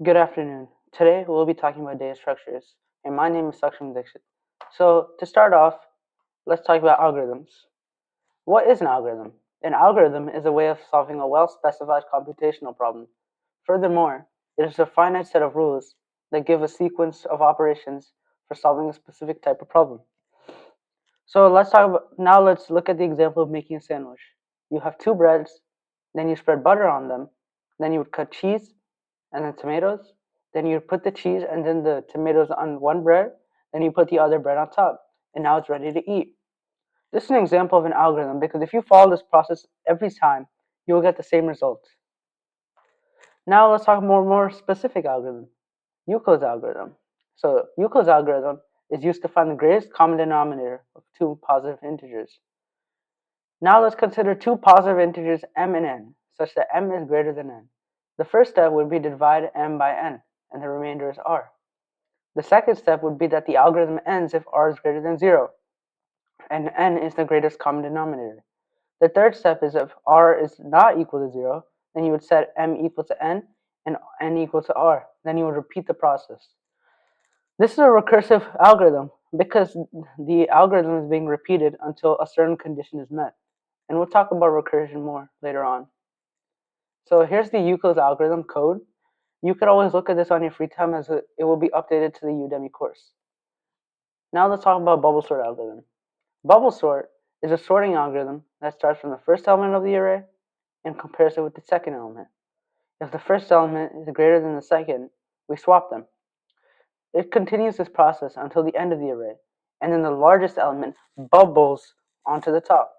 Good afternoon. Today we'll be talking about data structures, and my name is Saksham. So, to start off, let's talk about algorithms. What is an algorithm? An algorithm is a way of solving a well specified computational problem. Furthermore, it is a finite set of rules that give a sequence of operations for solving a specific type of problem. So, let's look at the example of making a sandwich. You have two breads, then you spread butter on them, then you would cut cheese and then tomatoes. Then you put the cheese and then the tomatoes on one bread. Then you put the other bread on top. And now it's ready to eat. This is an example of an algorithm because if you follow this process every time, you will get the same result. Now let's talk more specific algorithm. Euclid's algorithm. So Euclid's algorithm is used to find the greatest common denominator of two positive integers. Now let's consider two positive integers m and n, such that m is greater than n. The first step would be to divide m by n, and the remainder is r. The second step would be that the algorithm ends if r is greater than 0, and n is the greatest common denominator. The third step is if r is not equal to 0, then you would set m equal to n and n equal to r. Then you would repeat the process. This is a recursive algorithm because the algorithm is being repeated until a certain condition is met. And we'll talk about recursion more later on. So here's the Euclid's algorithm code. You could always look at this on your free time as it will be updated to the Udemy course. Now let's talk about bubble sort algorithm. Bubble sort is a sorting algorithm that starts from the first element of the array and compares it with the second element. If the first element is greater than the second, we swap them. It continues this process until the end of the array, and then the largest element bubbles onto the top.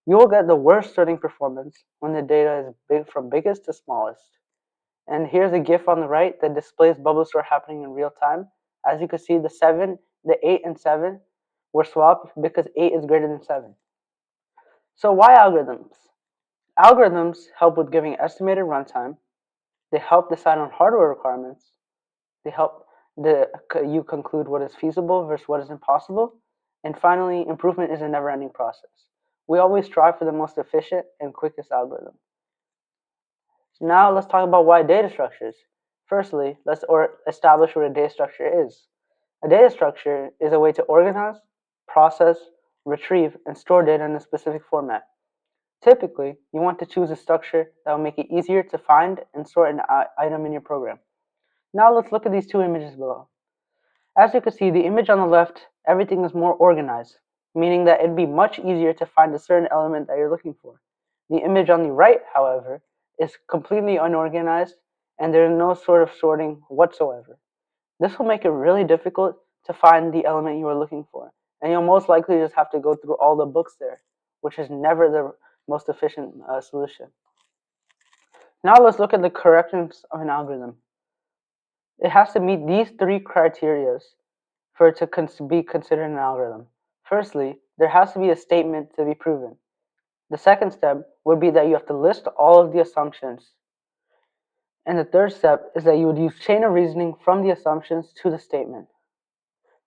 You will get the worst sorting performance when the data is from biggest to smallest. And here's a GIF on the right that displays bubble sort happening in real time. As you can see, the 8 and 7 were swapped because 8 is greater than 7. So why algorithms? Algorithms help with giving estimated runtime. They help decide on hardware requirements. They help you conclude what is feasible versus what is impossible. And finally, improvement is a never-ending process. We always strive for the most efficient and quickest algorithm. Now let's talk about why data structures. Firstly, let's establish what a data structure is. A data structure is a way to organize, process, retrieve, and store data in a specific format. Typically, you want to choose a structure that will make it easier to find and sort an item in your program. Now let's look at these two images below. As you can see, the image on the left, everything is more organized, meaning that it'd be much easier to find a certain element that you're looking for. The image on the right, however, is completely unorganized and there's no sort of sorting whatsoever. This will make it really difficult to find the element you are looking for, and you'll most likely just have to go through all the books there, which is never the most efficient solution. Now let's look at the correctness of an algorithm. It has to meet these three criteria for it to be considered an algorithm. Firstly, there has to be a statement to be proven. The second step would be that you have to list all of the assumptions. And the third step is that you would use chain of reasoning from the assumptions to the statement.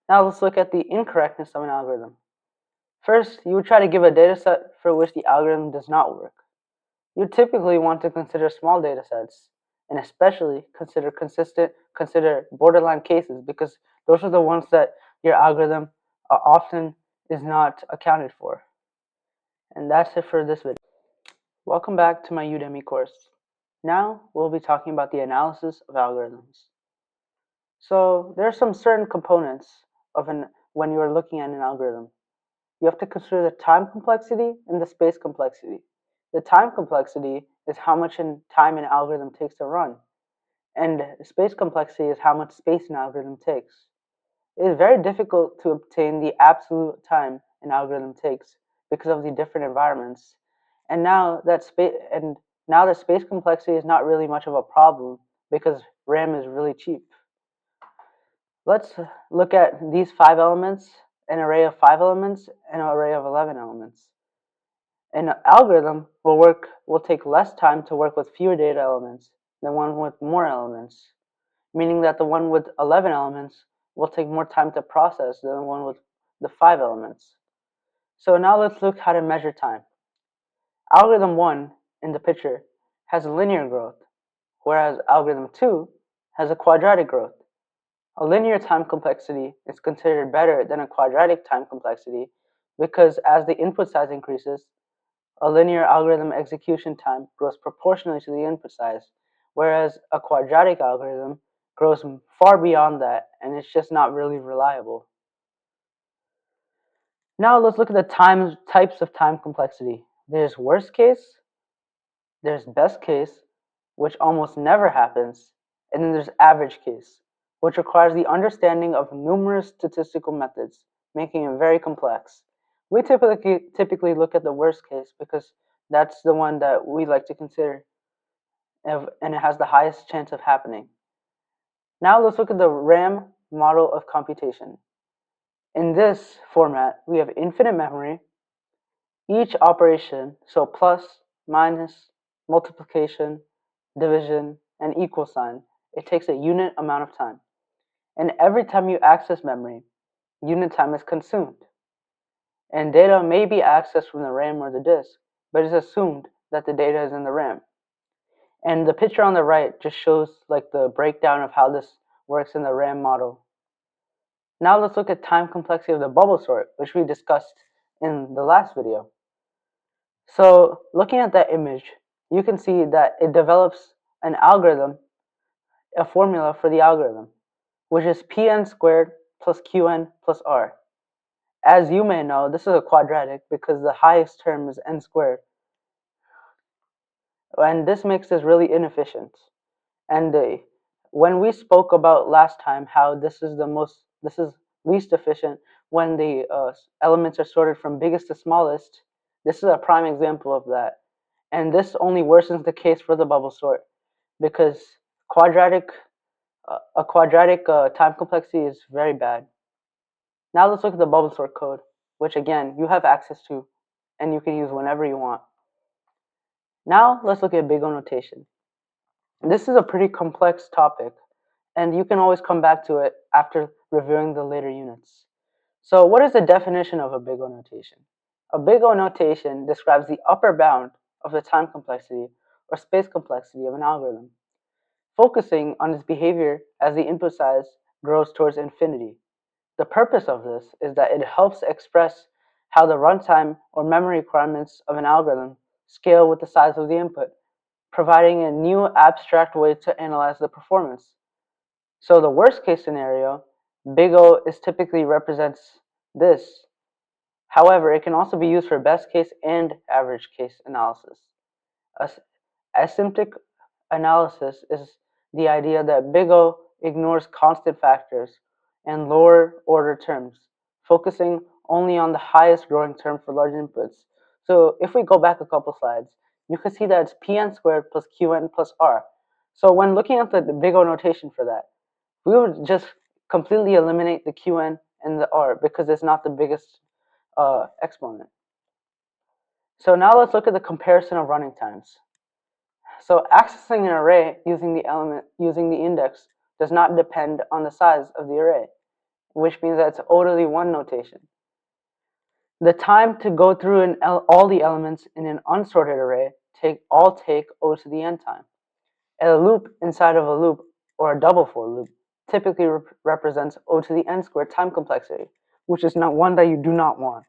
Now let's look at the incorrectness of an algorithm. First, you would try to give a data set for which the algorithm does not work. You typically want to consider small data sets, and especially consider borderline cases because those are the ones that your algorithm often is not accounted for. And that's it for this video. Welcome back to my Udemy course. Now we'll be talking about the analysis of algorithms. So there are some certain components when you are looking at an algorithm. You have to consider the time complexity and the space complexity. The time complexity is how much time an algorithm takes to run, and space complexity is how much space an algorithm takes. It is very difficult to obtain the absolute time an algorithm takes because of the different environments. And now that space complexity is not really much of a problem because RAM is really cheap. Let's look at these 5 elements, an array of 5 elements, and an array of 11 elements. An algorithm will take less time to work with fewer data elements than one with more elements, meaning that the one with 11 elements will take more time to process than the one with the 5 elements. So now let's look how to measure time. Algorithm 1 in the picture has linear growth, whereas algorithm 2 has a quadratic growth. A linear time complexity is considered better than a quadratic time complexity because as the input size increases, a linear algorithm execution time grows proportionally to the input size, whereas a quadratic algorithm grows far beyond that and it's just not really reliable. Now let's look at the types of time complexity. There's worst case, there's best case, which almost never happens, and then there's average case, which requires the understanding of numerous statistical methods, making it very complex. We typically look at the worst case because that's the one that we like to consider, and it has the highest chance of happening. Now let's look at the RAM model of computation. In this format, we have infinite memory. Each operation, so plus, minus, multiplication, division, and equal sign, it takes a unit amount of time. And every time you access memory, unit time is consumed. And data may be accessed from the RAM or the disk, but it's assumed that the data is in the RAM. And the picture on the right just shows like the breakdown of how this works in the RAM model. Now let's look at time complexity of the bubble sort, which we discussed in the last video. So looking at that image, you can see that it develops an algorithm, a formula for the algorithm, which is Pn squared plus Qn plus R. As you may know, this is a quadratic because the highest term is n squared. And this makes this really inefficient. And when we spoke about last time how this is least efficient when the elements are sorted from biggest to smallest, this is a prime example of that. And this only worsens the case for the bubble sort because a quadratic time complexity is very bad. Now let's look at the bubble sort code, which again you have access to and you can use whenever you want. Now let's look at big O notation. This is a pretty complex topic, and you can always come back to it after reviewing the later units. So what is the definition of a big O notation? A big O notation describes the upper bound of the time complexity or space complexity of an algorithm, focusing on its behavior as the input size grows towards infinity. The purpose of this is that it helps express how the runtime or memory requirements of an algorithm scale with the size of the input, providing a new abstract way to analyze the performance. So the worst case scenario, big O is typically represents this. However, it can also be used for best case and average case analysis. Asymptotic analysis is the idea that big O ignores constant factors and lower order terms, focusing only on the highest growing term for large inputs. So if we go back a couple slides, you can see that it's Pn squared plus Qn plus R. So when looking at the big O notation for that, we would just completely eliminate the Qn and the R because it's not the biggest exponent. So now let's look at the comparison of running times. So accessing an array using the index does not depend on the size of the array, which means that it's orderly one notation. The time to go through all the elements in an unsorted array take O to the n time. A loop inside of a loop, or a double for loop, typically represents O to the n squared time complexity, which is not one that you do not want.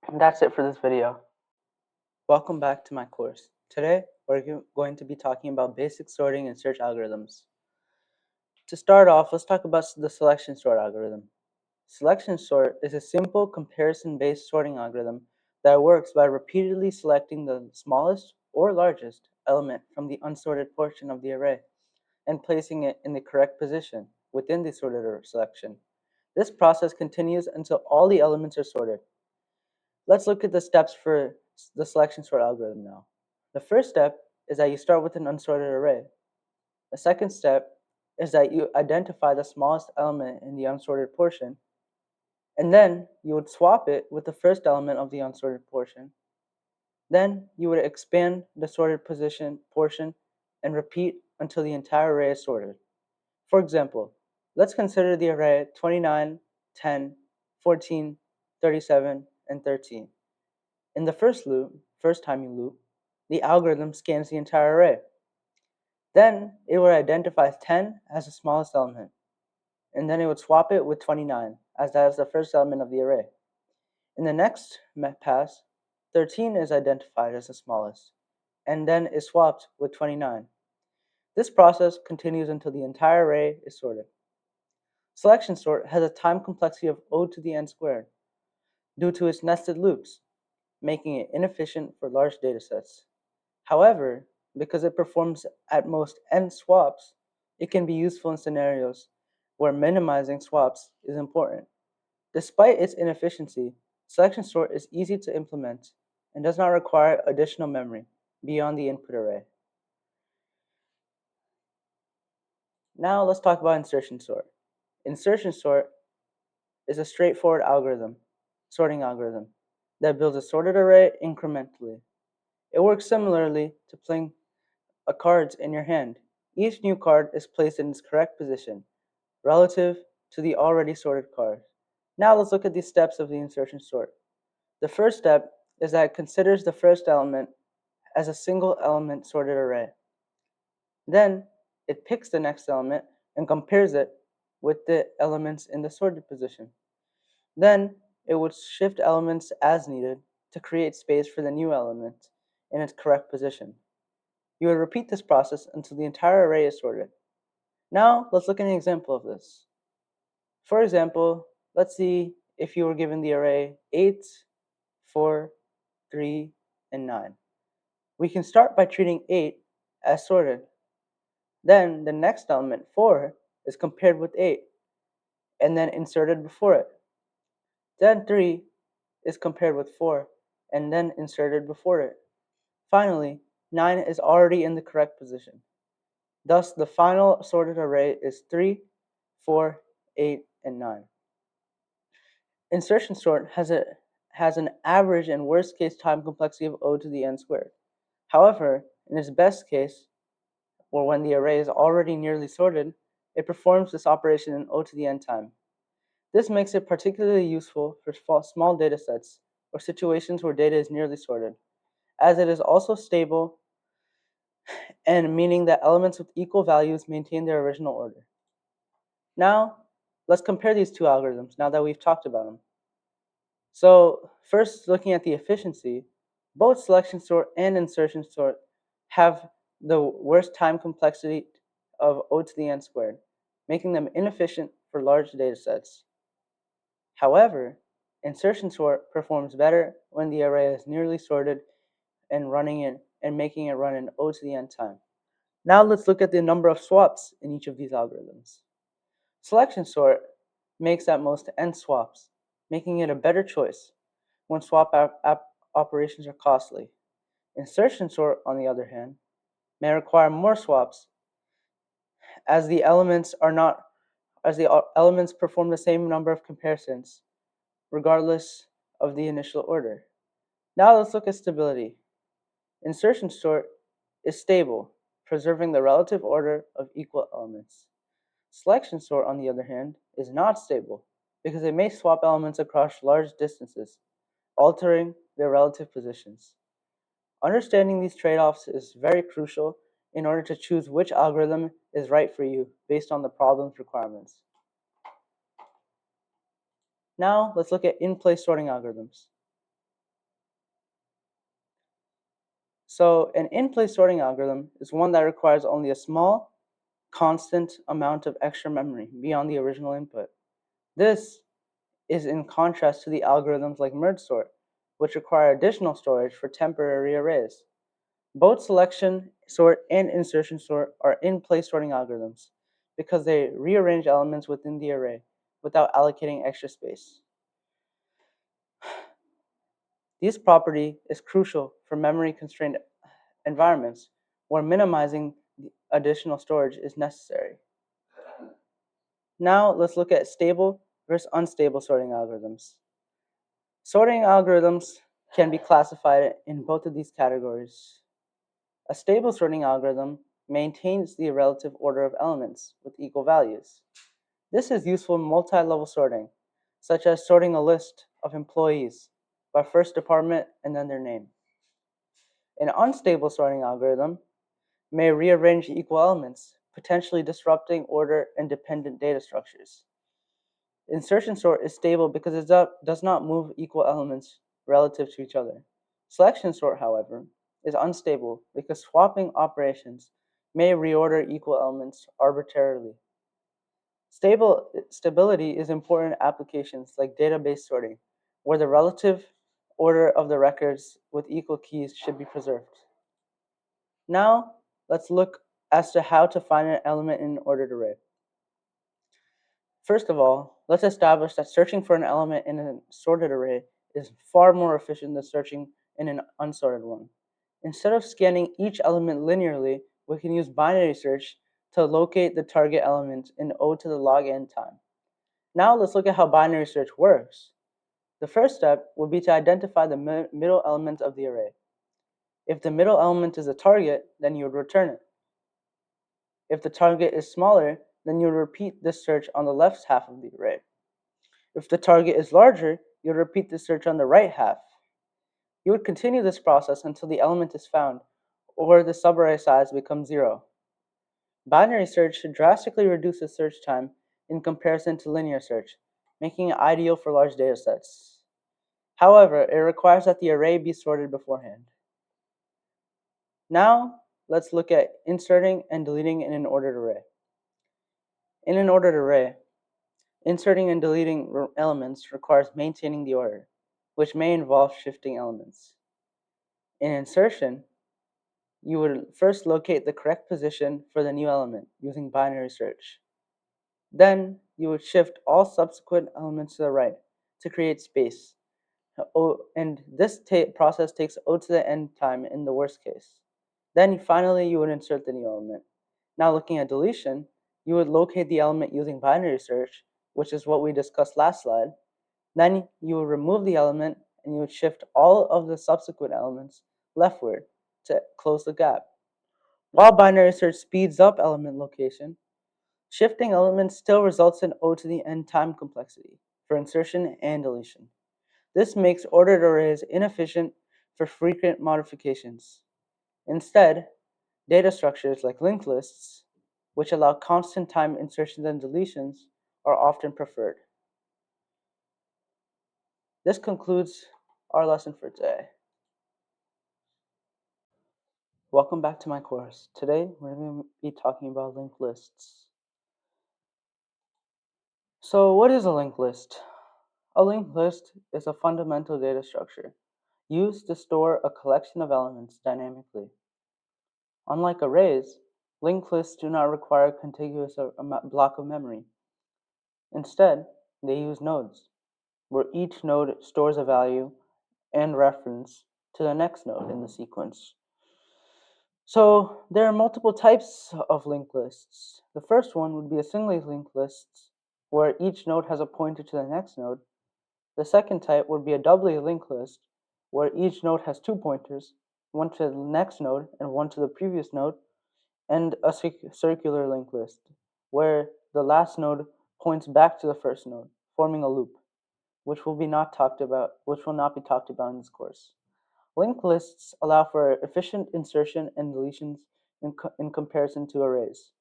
And that's it for this video. Welcome back to my course. Today, we're going to be talking about basic sorting and search algorithms. To start off, let's talk about the selection sort algorithm. Selection sort is a simple comparison-based sorting algorithm that works by repeatedly selecting the smallest or largest element from the unsorted portion of the array and placing it in the correct position within the sorted selection. This process continues until all the elements are sorted. Let's look at the steps for the selection sort algorithm now. The first step is that you start with an unsorted array. The second step is that you identify the smallest element in the unsorted portion, and then you would swap it with the first element of the unsorted portion. Then you would expand the sorted portion and repeat until the entire array is sorted. For example, let's consider the array 29, 10, 14, 37, and 13. In the first time you loop, the algorithm scans the entire array. Then it would identify 10 as the smallest element, and then it would swap it with 29, as that is the first element of the array. In the next pass, 13 is identified as the smallest, and then is swapped with 29. This process continues until the entire array is sorted. Selection sort has a time complexity of O to the n squared due to its nested loops, making it inefficient for large datasets. However, because it performs at most n swaps, it can be useful in scenarios where minimizing swaps is important. Despite its inefficiency, selection sort is easy to implement and does not require additional memory beyond the input array. Now let's talk about insertion sort. Insertion sort is a straightforward sorting algorithm, that builds a sorted array incrementally. It works similarly to playing cards in your hand. Each new card is placed in its correct position relative to the already sorted card. Now let's look at the steps of the insertion sort. The first step is that it considers the first element as a single element sorted array. Then it picks the next element and compares it with the elements in the sorted position. Then it would shift elements as needed to create space for the new element in its correct position. You would repeat this process until the entire array is sorted. Now let's look at an example of this. For example, let's see if you were given the array 8, 4, 3, and 9. We can start by treating 8 as sorted. Then the next element, 4, is compared with 8 and then inserted before it. Then 3 is compared with 4 and then inserted before it. Finally, 9 is already in the correct position. Thus, the final sorted array is 3, 4, 8, and 9. Insertion sort has an average and worst case time complexity of O to the n squared. However, in its best case, or when the array is already nearly sorted, it performs this operation in O to the n time. This makes it particularly useful for small data sets or situations where data is nearly sorted, as it is also stable and meaning that elements with equal values maintain their original order. Now, let's compare these two algorithms now that we've talked about them. So first, looking at the efficiency, both selection sort and insertion sort have the worst time complexity of O to the n squared, making them inefficient for large data sets. However, insertion sort performs better when the array is nearly sorted and making it run in O to the n time. Now let's look at the number of swaps in each of these algorithms. Selection sort makes at most n swaps, making it a better choice when swap operations are costly. Insertion sort, on the other hand, may require more swaps as the elements perform the same number of comparisons regardless of the initial order. Now let's look at stability. Insertion sort is stable, preserving the relative order of equal elements. Selection sort, on the other hand, is not stable because it may swap elements across large distances, altering their relative positions. Understanding these trade-offs is very crucial in order to choose which algorithm is right for you based on the problem's requirements. Now let's look at in-place sorting algorithms. So an in-place sorting algorithm is one that requires only a small, constant amount of extra memory beyond the original input. This is in contrast to the algorithms like merge sort, which require additional storage for temporary arrays. Both selection sort and insertion sort are in-place sorting algorithms because they rearrange elements within the array without allocating extra space. This property is crucial for memory-constrained environments where minimizing additional storage is necessary. Now let's look at stable versus unstable sorting algorithms. Sorting algorithms can be classified in both of these categories. A stable sorting algorithm maintains the relative order of elements with equal values. This is useful in multi-level sorting, such as sorting a list of employees by first department and then their name. An unstable sorting algorithm may rearrange equal elements, potentially disrupting order and dependent data structures. Insertion sort is stable because it does not move equal elements relative to each other. Selection sort, however, is unstable because swapping operations may reorder equal elements arbitrarily. Stability is important in applications like database sorting, where the relative order of the records with equal keys should be preserved. Now, let's look as to how to find an element in an ordered array. First of all, let's establish that searching for an element in a sorted array is far more efficient than searching in an unsorted one. Instead of scanning each element linearly, we can use binary search to locate the target element in O to the log n time. Now let's look at how binary search works. The first step would be to identify the middle element of the array. If the middle element is a target, then you would return it. If the target is smaller, then you would repeat this search on the left half of the array. If the target is larger, you would repeat the search on the right half. You would continue this process until the element is found, or the subarray size becomes 0. Binary search drastically reduces search time in comparison to linear search, making it ideal for large datasets. However, it requires that the array be sorted beforehand. Now, let's look at inserting and deleting in an ordered array. In an ordered array, inserting and deleting elements requires maintaining the order, which may involve shifting elements. In insertion, you would first locate the correct position for the new element using binary search. Then, you would shift all subsequent elements to the right to create space. And this process takes O to the n time in the worst case. Then finally, you would insert the new element. Now looking at deletion, you would locate the element using binary search, which is what we discussed last slide. Then you would remove the element and you would shift all of the subsequent elements leftward to close the gap. While binary search speeds up element location, shifting elements still results in O to the n time complexity for insertion and deletion. This makes ordered arrays inefficient for frequent modifications. Instead, data structures like linked lists, which allow constant time insertions and deletions, are often preferred. This concludes our lesson for today. Welcome back to my course. Today, we're going to be talking about linked lists. So, what is a linked list? A linked list is a fundamental data structure used to store a collection of elements dynamically. Unlike arrays, linked lists do not require a contiguous block of memory. Instead, they use nodes, where each node stores a value and reference to the next node in the sequence. So there are multiple types of linked lists. The first one would be a singly linked list, where each node has a pointer to the next node. The second type would be a doubly linked list, where each node has two pointers, one to the next node and one to the previous node, and a circular linked list, where the last node points back to the first node, forming a loop, which will not be talked about in this course. Linked lists allow for efficient insertion and deletions in comparison to arrays.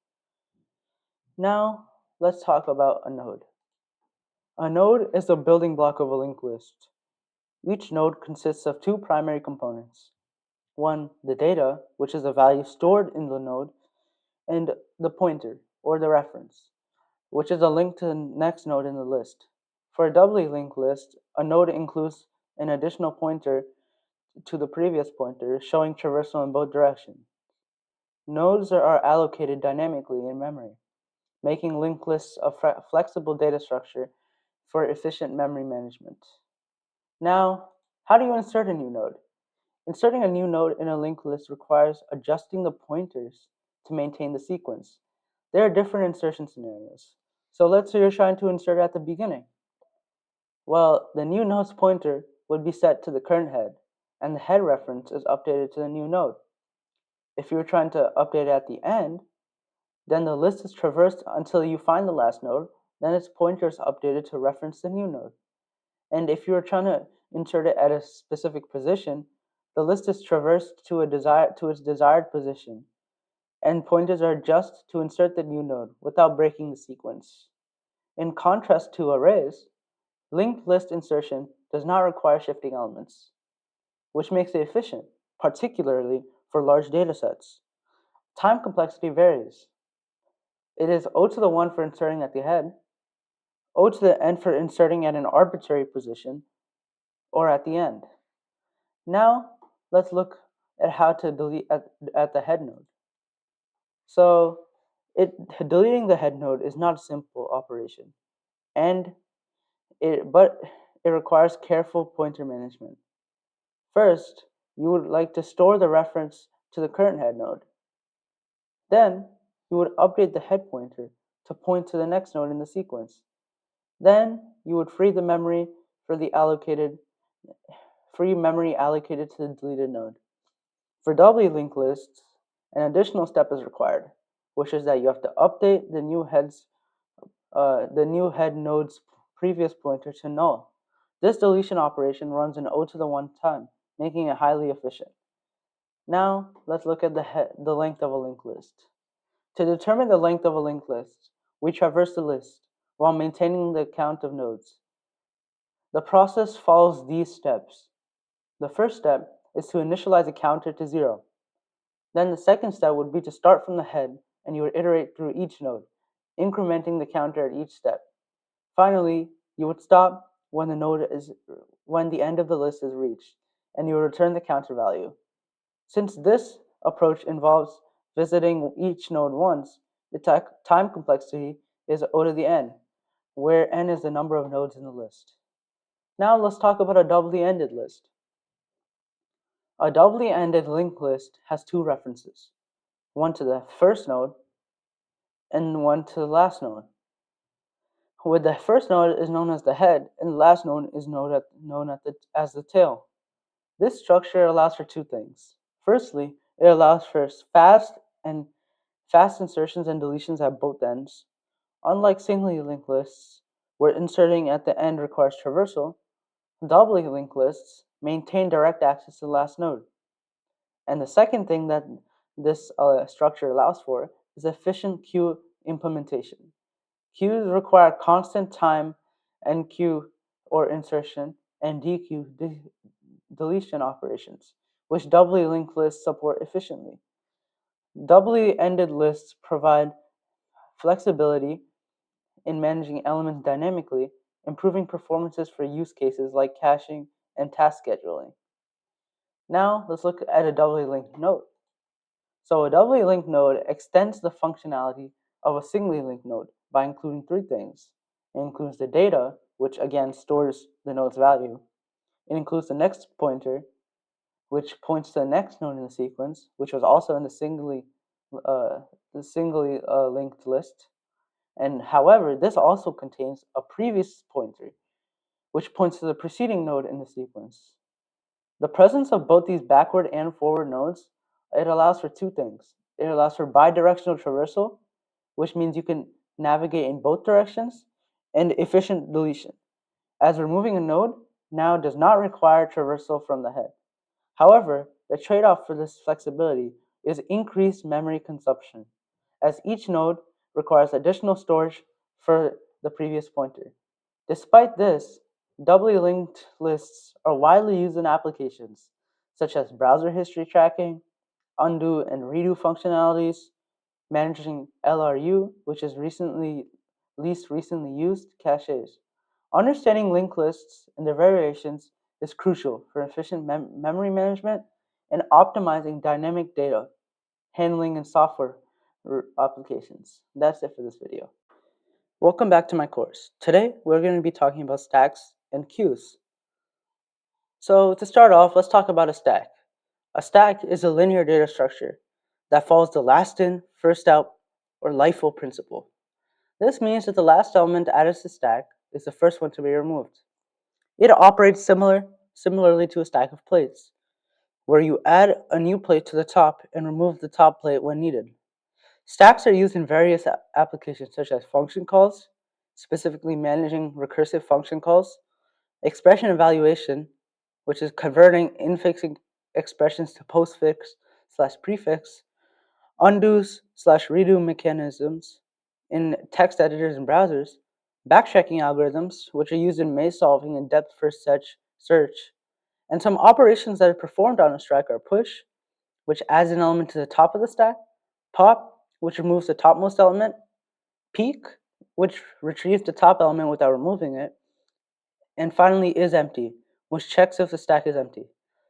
Now, let's talk about a node. A node is the building block of a linked list. Each node consists of two primary components. One, the data, which is a value stored in the node, and the pointer, or the reference, which is a link to the next node in the list. For a doubly linked list, a node includes an additional pointer to the previous pointer, showing traversal in both directions. Nodes are allocated dynamically in memory, making linked lists a flexible data structure for efficient memory management. Now, how do you insert a new node? Inserting a new node in a linked list requires adjusting the pointers to maintain the sequence. There are different insertion scenarios. So let's say you're trying to insert at the beginning. Well, the new node's pointer would be set to the current head, and the head reference is updated to the new node. If you're trying to update it at the end, then the list is traversed until you find the last node, then its pointer is updated to reference the new node. And if you're trying to insert it at a specific position, the list is traversed to its desired position. and pointers are just to insert the new node without breaking the sequence. In contrast to arrays, linked list insertion does not require shifting elements, which makes it efficient, particularly for large datasets. Time complexity varies. It is O to the 1 for inserting at the head, O to the n for inserting at an arbitrary position, or at the end. Now, let's look at how to delete at the head node. So, deleting the head node is not a simple operation, but it requires careful pointer management. First, you would like to store the reference to the current head node. Then, you would update the head pointer to point to the next node in the sequence. Then, you would free memory allocated to the deleted node. For doubly linked lists, an additional step is required, which is that you have to update the new head node's previous pointer to null. This deletion operation runs in O to the 1 time, making it highly efficient. Now, let's look at the length of a linked list. To determine the length of a linked list, we traverse the list while maintaining the count of nodes. The process follows these steps. The first step is to initialize a counter to 0. Then the second step would be to start from the head, and you would iterate through each node, incrementing the counter at each step. Finally, you would stop when the end of the list is reached, and you would return the counter value. Since this approach involves visiting each node once, the time complexity is O to the n, where n is the number of nodes in the list. Now let's talk about a doubly ended list. A doubly ended linked list has two references, one to the first node and one to the last node. With the first node is known as the head, and the last node is known as the tail. This structure allows for two things. Firstly, it allows for fast insertions and deletions at both ends. Unlike singly linked lists, where inserting at the end requires traversal, doubly linked lists maintain direct access to the last node. And the second thing that this structure allows for is efficient queue implementation. Queues require constant time enqueue or insertion and dequeue deletion operations, which doubly linked lists support efficiently. Doubly ended lists provide flexibility in managing elements dynamically, improving performances for use cases like caching and task scheduling. Now, let's look at a doubly linked node. So a doubly linked node extends the functionality of a singly linked node by including three things. It includes the data, which again stores the node's value. It includes the next pointer, which points to the next node in the sequence, which was also in the singly linked list. And however, this also contains a previous pointer, which points to the preceding node in the sequence. The presence of both these backward and forward nodes, it allows for two things. It allows for bidirectional traversal, which means you can navigate in both directions, and efficient deletion, as removing a node now does not require traversal from the head. However, the trade-off for this flexibility is increased memory consumption, as each node requires additional storage for the previous pointer. Despite this, doubly linked lists are widely used in applications such as browser history tracking, undo and redo functionalities, managing LRU, which is least recently used caches. Understanding linked lists and their variations is crucial for efficient memory management and optimizing dynamic data handling in software applications. That's it for this video. Welcome back to my course. Today, we're going to be talking about stacks and queues. So to start off, let's talk about a stack. A stack is a linear data structure that follows the last in, first out, or LIFO principle. This means that the last element added to the stack is the first one to be removed. It operates similarly to a stack of plates, where you add a new plate to the top and remove the top plate when needed. Stacks are used in various applications such as function calls, specifically managing recursive function calls, expression evaluation, which is converting infix expressions to postfix/prefix, undo/redo mechanisms in text editors and browsers, backtracking algorithms, which are used in maze solving and depth first search, and some operations that are performed on a stack are push, which adds an element to the top of the stack, pop, which removes the topmost element, peek, which retrieves the top element without removing it, and finally isEmpty, which checks if the stack is empty.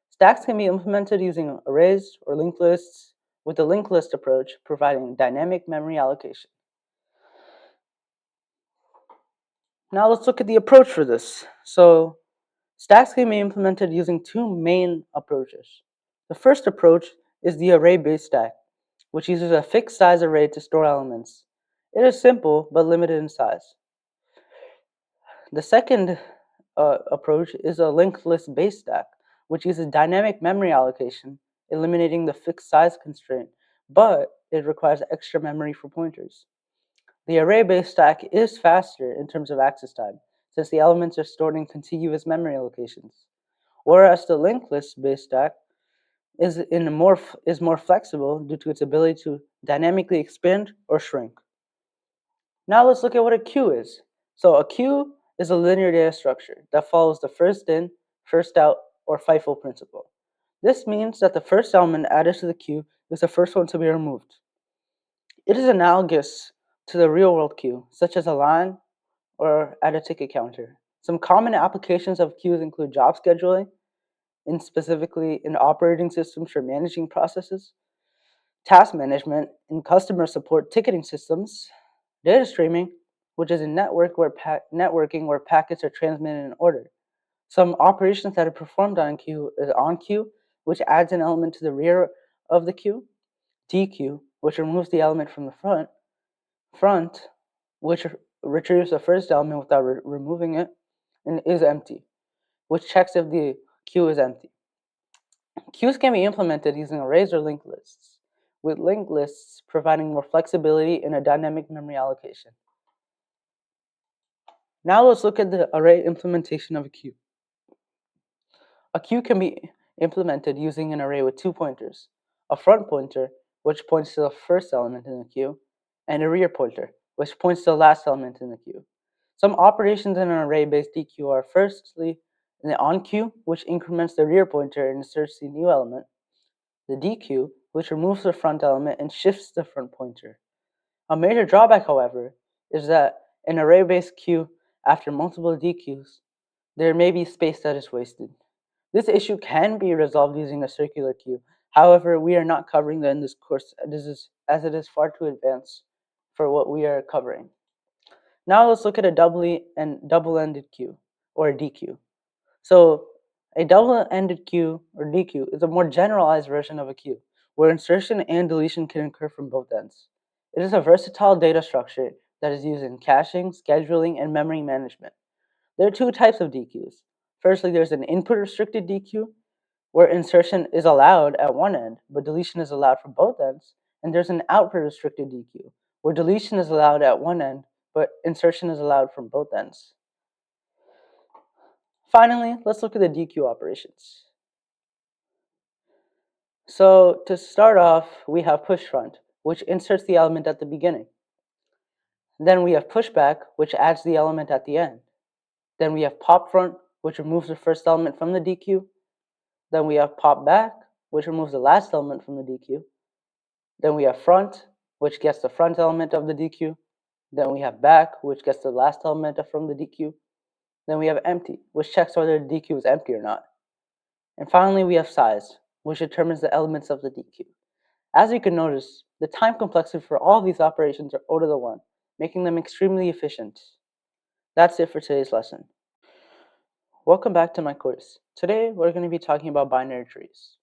Stacks can be implemented using arrays or linked lists, with the linked list approach providing dynamic memory allocation. Now let's look at the approach for this. So stacks can be implemented using two main approaches. The first approach is the array-based stack, which uses a fixed size array to store elements. It is simple but limited in size. The second approach is a linked list based stack, which uses dynamic memory allocation, eliminating the fixed size constraint, but it requires extra memory for pointers. The array-based stack is faster in terms of access time, since the elements are stored in contiguous memory locations, whereas the linked list-based stack is more flexible due to its ability to dynamically expand or shrink. Now let's look at what a queue is. So a queue is a linear data structure that follows the first in, first out, or FIFO principle. This means that the first element added to the queue is the first one to be removed. It is analogous to the real-world queue, such as a line or add a ticket counter. Some common applications of queues include job scheduling, specifically in operating systems for managing processes, task management in customer support ticketing systems, data streaming, which is a networking where packets are transmitted in order. Some operations that are performed on queue is on queue, which adds an element to the rear of the queue, dequeue, which removes the element from the front, which retrieves the first element without removing it, and isEmpty, which checks if the queue is empty. Queues can be implemented using arrays or linked lists, with linked lists providing more flexibility in a dynamic memory allocation. Now let's look at the array implementation of a queue. A queue can be implemented using an array with two pointers, a front pointer, which points to the first element in the queue, and a rear pointer, which points to the last element in the queue. Some operations in an array-based dequeue are firstly the onQueue, which increments the rear pointer and inserts the new element, the dequeue, which removes the front element and shifts the front pointer. A major drawback, however, is that in an array-based queue, after multiple dequeues, there may be space that is wasted. This issue can be resolved using a circular queue. However, we are not covering that in this course as it is far too advanced for what we are covering. Now let's look at a double-ended queue, or a dequeue. So a double-ended queue, or dequeue, is a more generalized version of a queue, where insertion and deletion can occur from both ends. It is a versatile data structure that is used in caching, scheduling, and memory management. There are two types of dequeues. Firstly, there's an input-restricted dequeue, where insertion is allowed at one end, but deletion is allowed from both ends. And there's an output-restricted dequeue, where deletion is allowed at one end, but insertion is allowed from both ends. Finally, let's look at the dequeue operations. So to start off, we have push front, which inserts the element at the beginning. Then we have pushback, which adds the element at the end. Then we have pop front, which removes the first element from the dequeue. Then we have pop back, which removes the last element from the dequeue. Then we have front, which gets the front element of the dequeue. Then we have back, which gets the last element from the dequeue. Then we have empty, which checks whether the dequeue is empty or not. And finally, we have size, which determines the elements of the dequeue. As you can notice, the time complexity for all of these operations are O to the 1, making them extremely efficient. That's it for today's lesson. Welcome back to my course. Today, we're going to be talking about binary trees.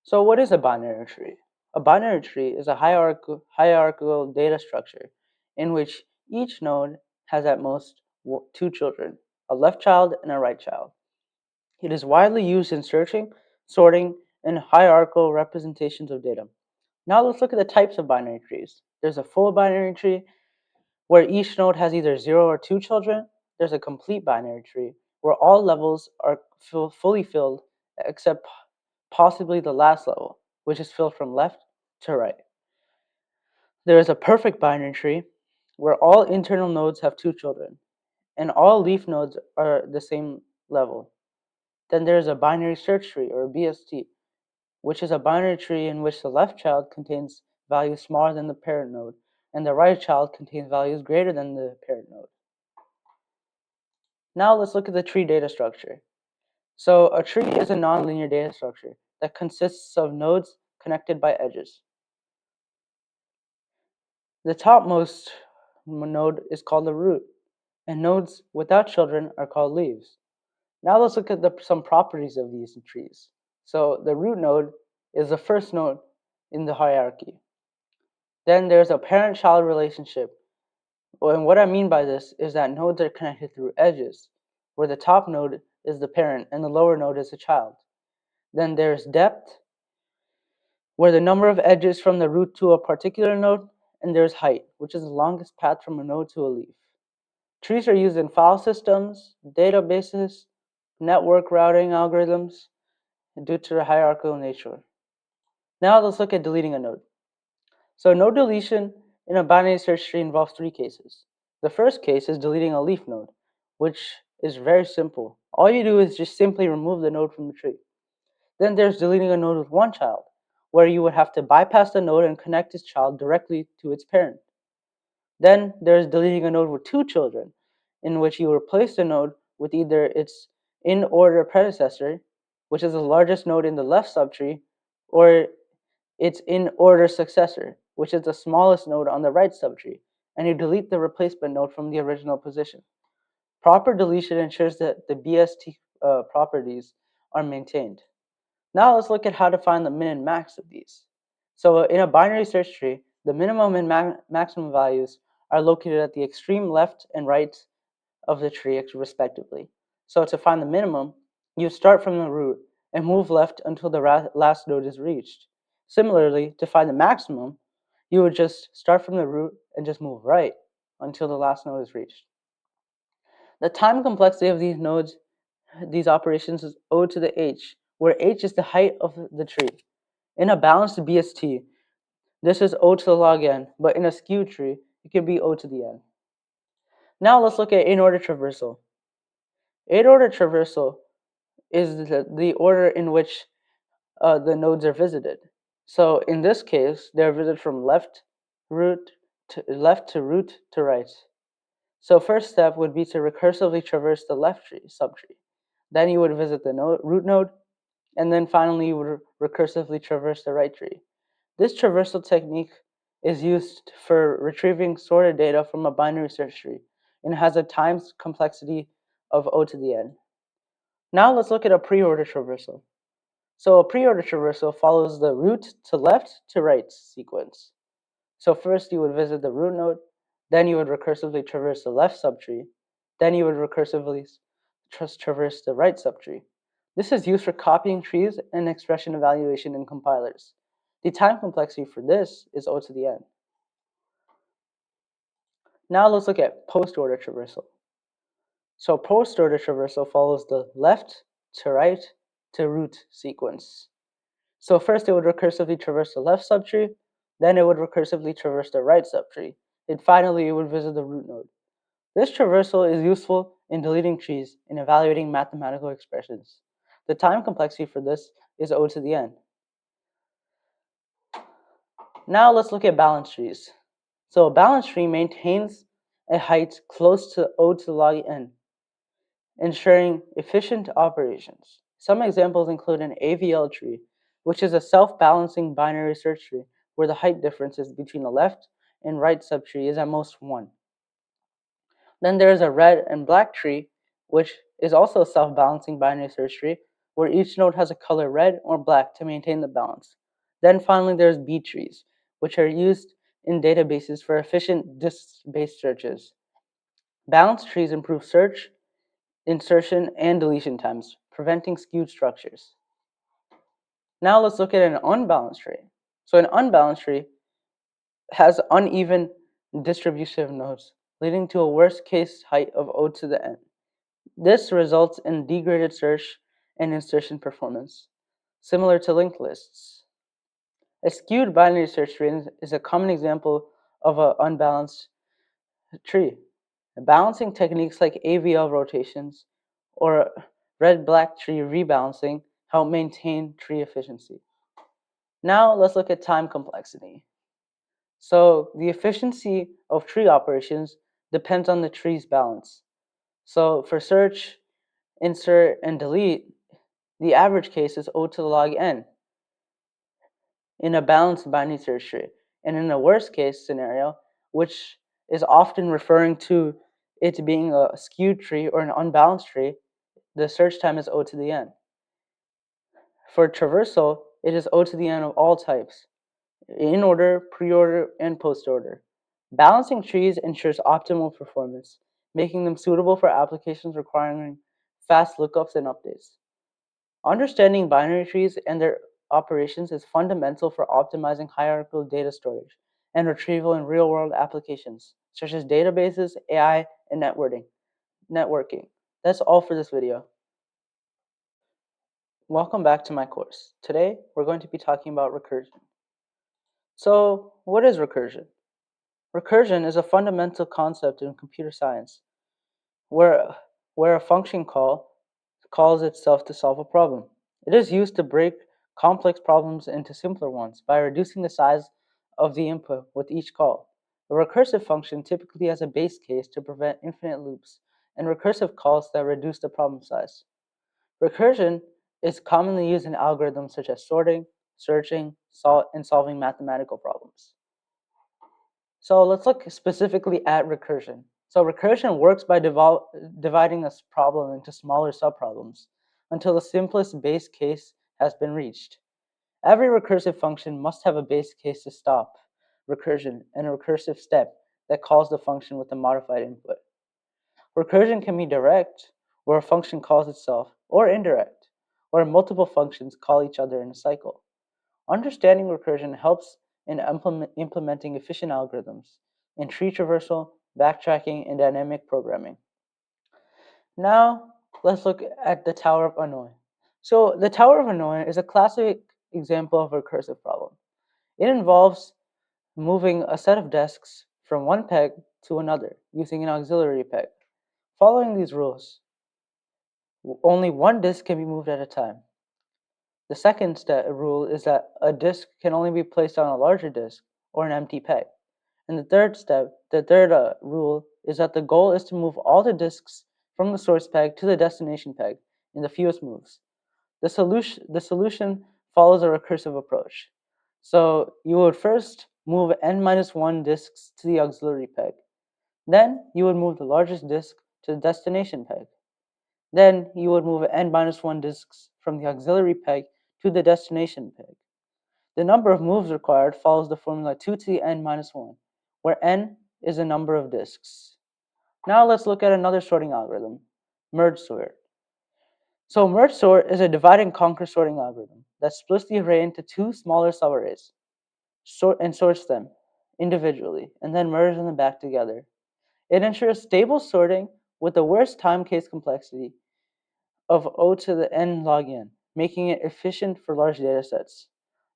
So what is a binary tree? A binary tree is a hierarchical data structure in which each node has at most two children, a left child and a right child. It is widely used in searching, sorting, and hierarchical representations of data. Now let's look at the types of binary trees. There's a full binary tree, where each node has either 0 or 2 children. There's a complete binary tree, where all levels are fully filled except possibly the last level, which is filled from left to right. There is a perfect binary tree where all internal nodes have 2 children and all leaf nodes are the same level. Then there is a binary search tree, or BST, which is a binary tree in which the left child contains values smaller than the parent node and the right child contains values greater than the parent node. Now let's look at the tree data structure. So a tree is a nonlinear data structure that consists of nodes connected by edges. The topmost node is called the root, and nodes without children are called leaves. Now let's look at some properties of these trees. So the root node is the first node in the hierarchy. Then there's a parent-child relationship. And what I mean by this is that nodes are connected through edges, where the top node is the parent and the lower node is the child. Then there's depth, where the number of edges from the root to a particular node, and there's height, which is the longest path from a node to a leaf. Trees are used in file systems, databases, network routing algorithms, due to their hierarchical nature. Now let's look at deleting a node. So node deletion in a binary search tree involves 3 cases. The first case is deleting a leaf node, which is very simple. All you do is just simply remove the node from the tree. Then there's deleting a node with 1 child, where you would have to bypass the node and connect its child directly to its parent. Then there's deleting a node with 2 children, in which you replace the node with either its in-order predecessor, which is the largest node in the left subtree, or its in-order successor, which is the smallest node on the right subtree, and you delete the replacement node from the original position. Proper deletion ensures that the BST properties are maintained. Now let's look at how to find the min and max of these. So in a binary search tree, the minimum and maximum values are located at the extreme left and right of the tree respectively. So to find the minimum, you start from the root and move left until the last node is reached. Similarly, to find the maximum, you would just start from the root and just move right until the last node is reached. The time complexity of these operations is O to the h, where h is the height of the tree. In a balanced BST, this is O to the log n, but in a skewed tree, it can be O to the n. Now let's look at in-order traversal. In-order traversal is the order in which the nodes are visited. So in this case, they're visited from left to root to right. So first step would be to recursively traverse the left subtree. Then you would visit the root node, and then finally you would recursively traverse the right tree. This traversal technique is used for retrieving sorted data from a binary search tree and has a times complexity of O to the n. Now let's look at a pre-order traversal. So a pre-order traversal follows the root to left to right sequence. So first you would visit the root node, then you would recursively traverse the left subtree, then you would recursively traverse the right subtree. This is used for copying trees and expression evaluation in compilers. The time complexity for this is O to the n. Now let's look at post-order traversal. So post-order traversal follows the left to right to root sequence. So first it would recursively traverse the left subtree, then it would recursively traverse the right subtree, and finally it would visit the root node. This traversal is useful in deleting trees and evaluating mathematical expressions. The time complexity for this is O to the n. Now let's look at balanced trees. So a balanced tree maintains a height close to O to the log n, ensuring efficient operations. Some examples include an AVL tree, which is a self-balancing binary search tree where the height differences between the left and right subtree is at most 1. Then there is a red and black tree, which is also a self-balancing binary search tree where each node has a color red or black to maintain the balance. Then finally there's B trees, which are used in databases for efficient disk-based searches. Balanced trees improve search, insertion, and deletion times, preventing skewed structures. Now let's look at an unbalanced tree. So an unbalanced tree has uneven distribution of nodes, leading to a worst case height of O to the n. This results in degraded search and insertion performance, similar to linked lists. A skewed binary search tree is a common example of an unbalanced tree. Balancing techniques like AVL rotations or red-black tree rebalancing help maintain tree efficiency. Now let's look at time complexity. So the efficiency of tree operations depends on the tree's balance. So for search, insert, and delete, the average case is O to the log n in a balanced binary search tree. And in a worst case scenario, which is often referring to it being a skewed tree or an unbalanced tree, the search time is O to the n. For traversal, it is O to the n of all types, in order, pre-order, and post-order. Balancing trees ensures optimal performance, making them suitable for applications requiring fast lookups and updates. Understanding binary trees and their operations is fundamental for optimizing hierarchical data storage and retrieval in real-world applications, such as databases, AI, and networking. That's all for this video. Welcome back to my course. Today, we're going to be talking about recursion. So, what is recursion? Recursion is a fundamental concept in computer science where a function call calls itself to solve a problem. It is used to break complex problems into simpler ones by reducing the size of the input with each call. A recursive function typically has a base case to prevent infinite loops and recursive calls that reduce the problem size. Recursion is commonly used in algorithms such as sorting, searching, and solving mathematical problems. So let's look specifically at recursion. So recursion works by dividing a problem into smaller subproblems until the simplest base case has been reached. Every recursive function must have a base case to stop recursion and a recursive step that calls the function with a modified input. Recursion can be direct, where a function calls itself, or indirect, where multiple functions call each other in a cycle. Understanding recursion helps in implementing efficient algorithms in tree traversal, backtracking, and dynamic programming. Now, let's look at the Tower of Hanoi. So, the Tower of Hanoi is a classic example of a recursive problem. It involves moving a set of desks from one peg to another using an auxiliary peg. Following these rules, only one disk can be moved at a time. The second rule is that a disk can only be placed on a larger disk or an empty peg. And the third rule is that the goal is to move all the disks from the source peg to the destination peg in the fewest moves. The solution follows a recursive approach. So you would first move n-1 disks to the auxiliary peg. Then you would move the largest disk to the destination peg. Then you would move n-1 disks from the auxiliary peg to the destination peg. The number of moves required follows the formula 2 to the n-1, where n is the number of disks. Now let's look at another sorting algorithm, merge sort. So merge sort is a divide and conquer sorting algorithm that splits the array into two smaller subarrays, sorts them individually, and then merges them back together. It ensures stable sorting with the worst time case complexity of O to the n log n, making it efficient for large data sets.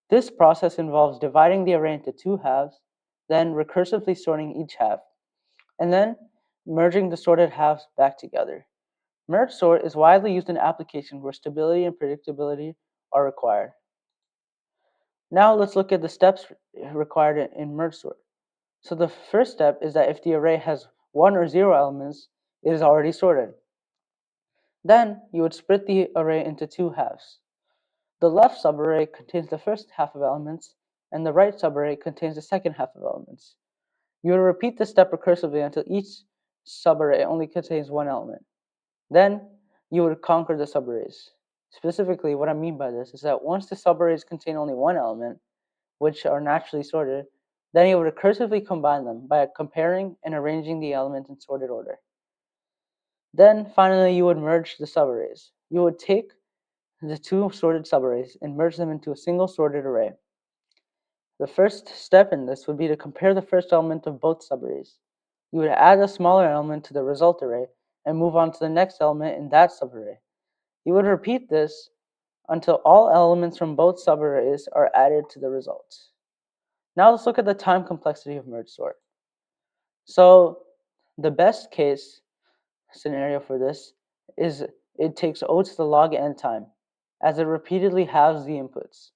This process involves dividing the array into two halves, then recursively sorting each half, and then merging the sorted halves back together. Merge sort is widely used in applications where stability and predictability are required. Now let's look at the steps required in merge sort. So the first step is that if the array has 1 or 0 elements, it is already sorted. Then you would split the array into two halves. The left subarray contains the first half of elements, and the right subarray contains the second half of elements. You will repeat this step recursively until each subarray only contains one element. Then you would conquer the subarrays. Specifically, what I mean by this is that once the subarrays contain only one element, which are naturally sorted, then you would recursively combine them by comparing and arranging the elements in sorted order. Then finally, you would merge the subarrays. You would take the two sorted subarrays and merge them into a single sorted array. The first step in this would be to compare the first element of both subarrays. You would add a smaller element to the result array and move on to the next element in that subarray. You would repeat this until all elements from both subarrays are added to the result. Now let's look at the time complexity of merge sort. So the best case scenario for this is it takes O to the log n time, as it repeatedly halves the inputs.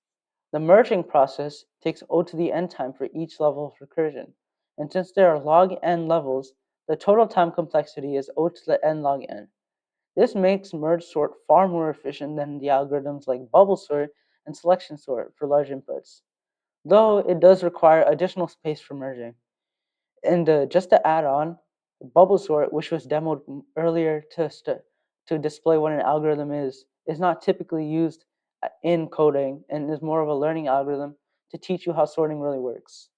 The merging process takes O to the n time for each level of recursion, and since there are log n levels, the total time complexity is O to the n log n. This makes merge sort far more efficient than the algorithms like bubble sort and selection sort for large inputs, though it does require additional space for merging. And just to add on, bubble sort, which was demoed earlier to display what an algorithm is not typically used in coding and is more of a learning algorithm to teach you how sorting really works.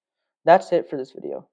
That's it for this video.